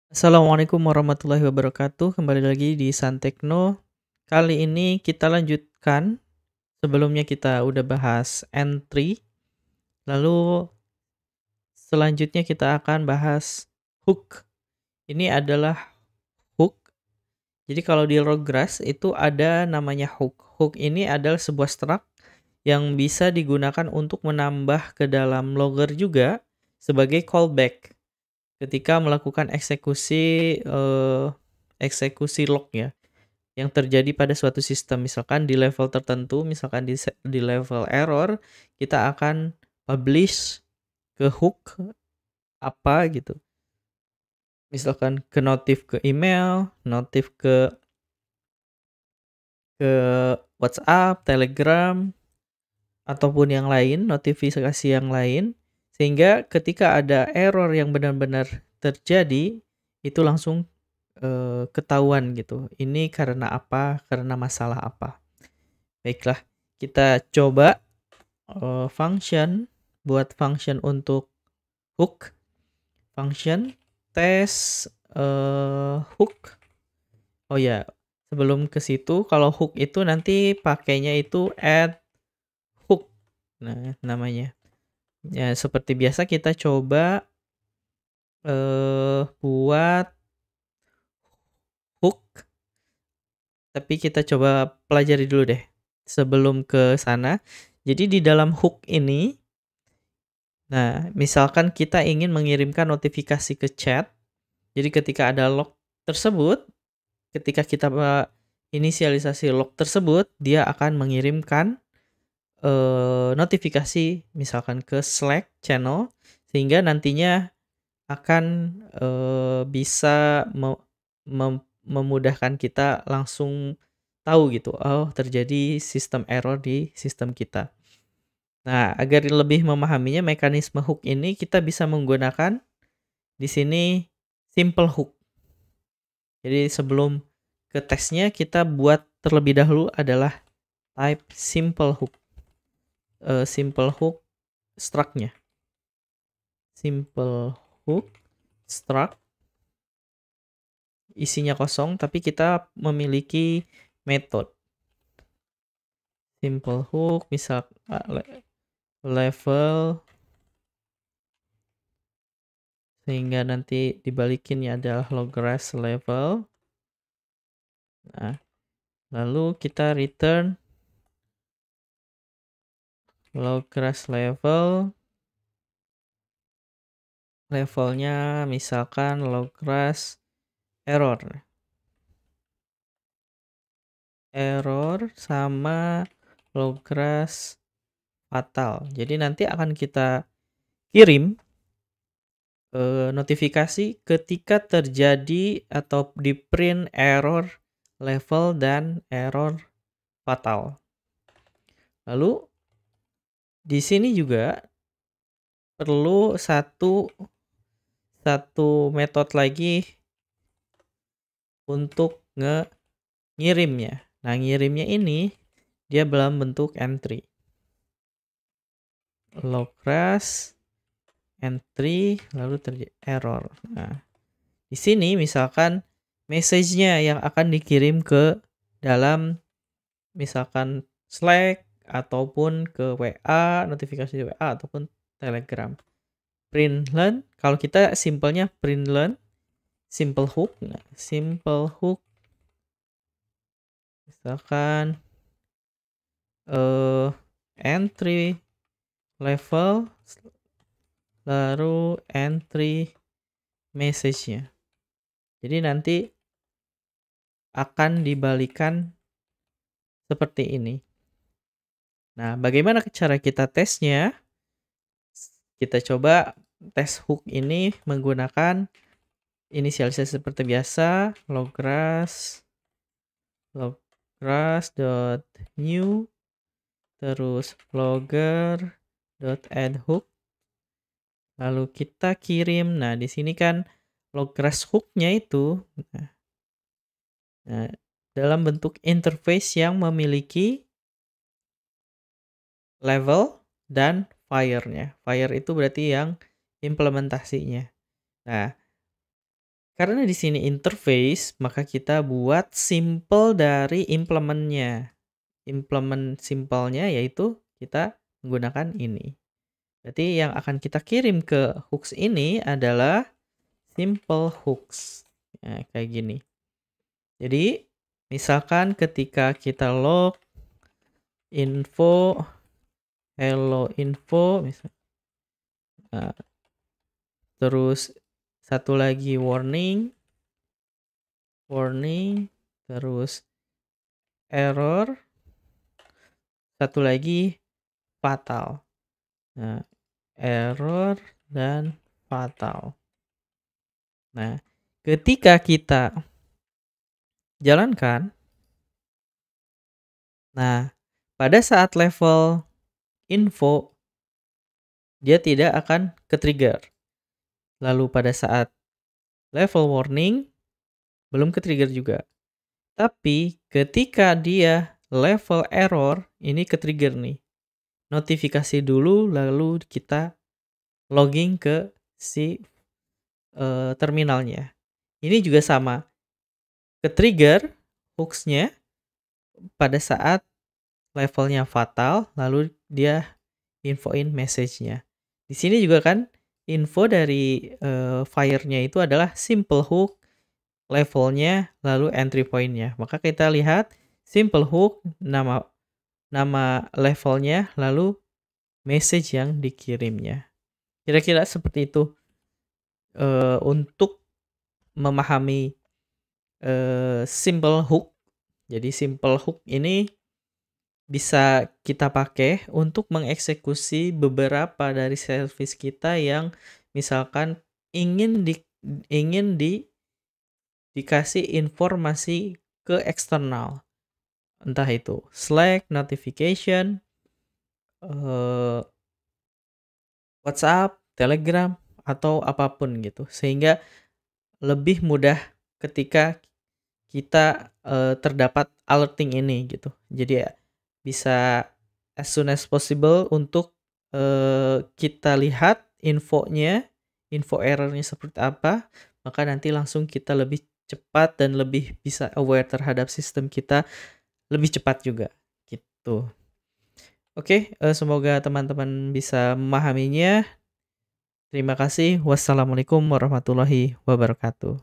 Assalamualaikum warahmatullahi wabarakatuh. Kembali lagi di Santekno. Kali ini kita lanjutkan. Sebelumnya kita udah bahas entry. Lalu selanjutnya kita akan bahas hook. Ini adalah hook. Jadi kalau di Logras itu ada namanya hook. Hook ini adalah sebuah struct yang bisa digunakan untuk menambah ke dalam logger juga sebagai callback ketika melakukan eksekusi log ya. Yang terjadi pada suatu sistem. Misalkan di level tertentu, misalkan di level error, kita akan publish ke hook apa gitu. Misalkan ke notif ke email, notif ke WhatsApp, Telegram, ataupun yang lain, notifikasi yang lain. Sehingga ketika ada error yang benar-benar terjadi, itu langsung ketahuan gitu. Ini karena apa? Karena masalah apa? Baiklah, kita coba buat function untuk hook, function tes hook. Oh ya, sebelum ke situ, kalau hook itu nanti pakainya itu add hook. Nah, namanya. Ya, seperti biasa kita coba buat hook, tapi kita coba pelajari dulu deh sebelum ke sana. Jadi di dalam hook ini, nah, misalkan kita ingin mengirimkan notifikasi ke chat. Jadi ketika ada log tersebut, ketika kita inisialisasi log tersebut, dia akan mengirimkan notifikasi misalkan ke Slack channel, sehingga nantinya akan bisa memudahkan kita langsung tahu gitu, oh terjadi sistem error di sistem kita. Nah, agar lebih memahaminya mekanisme hook ini, kita bisa menggunakan di sini simple hook. Jadi sebelum ke tesnya, kita buat terlebih dahulu adalah type simple hook. Simple hook struct-nya. Simple hook struct isinya kosong, tapi kita memiliki method. Simple hook misal level, sehingga nanti dibalikinnya adalah Logras level. Nah, lalu kita return Logras level. Levelnya misalkan Logras error sama Logras fatal. Jadi nanti akan kita kirim notifikasi ketika terjadi atau di print error level dan error fatal. Lalu di sini juga perlu satu metode lagi untuk ngirimnya. Nah, ngirimnya ini dia dalam bentuk entry. Logras entry lalu terjadi error. Nah, di sini misalkan message-nya yang akan dikirim ke dalam misalkan Slack ataupun ke WA, notifikasi WA ataupun Telegram. Println, kalau kita simpelnya println simple hook. Nah, simple hook misalkan entry level lalu entry message-nya. Jadi nanti akan dibalikan seperti ini. Nah, bagaimana cara kita tesnya? Kita coba tes hook ini menggunakan inisialisasi seperti biasa, logras.new, terus logger.addHook. Lalu kita kirim. Nah, di sini kan logras hook-nya itu dalam bentuk interface yang memiliki level dan fire-nya. Fire itu berarti yang implementasinya. Nah, Karena di sini interface, maka kita buat simple dari implementnya. Implement simpelnya yaitu kita menggunakan ini. Berarti yang akan kita kirim ke hooks ini adalah simple hooks. Nah, kayak gini. Jadi, misalkan ketika kita log info hello info nah, terus satu lagi warning terus error, satu lagi fatal. Nah, error dan fatal. Nah, ketika kita jalankan, nah, pada saat level info, dia tidak akan ke-trigger. Lalu pada saat level warning, belum ke-trigger juga. Tapi ketika dia level error, ini ke-trigger nih. Notifikasi dulu, lalu kita logging ke si terminalnya. Ini juga sama. Ke-trigger hooks-nya pada saat levelnya fatal, lalu dia infoin message-nya. Di sini juga kan info dari fire-nya itu adalah simple hook, levelnya, lalu entry point-nya. Maka kita lihat simple hook, nama levelnya, lalu message yang dikirimnya. Kira-kira seperti itu untuk memahami simple hook. Jadi simple hook ini bisa kita pakai untuk mengeksekusi beberapa dari service kita yang misalkan ingin dikasih informasi ke eksternal. Entah itu Slack, notification, WhatsApp, Telegram, atau apapun gitu. Sehingga lebih mudah ketika kita terdapat alerting ini gitu. Jadi ya bisa as soon as possible untuk kita lihat infonya, info errornya seperti apa, maka nanti langsung kita lebih cepat dan lebih bisa aware terhadap sistem kita lebih cepat juga gitu. Oke, semoga teman-teman bisa memahaminya. Terima kasih. Wassalamualaikum warahmatullahi wabarakatuh.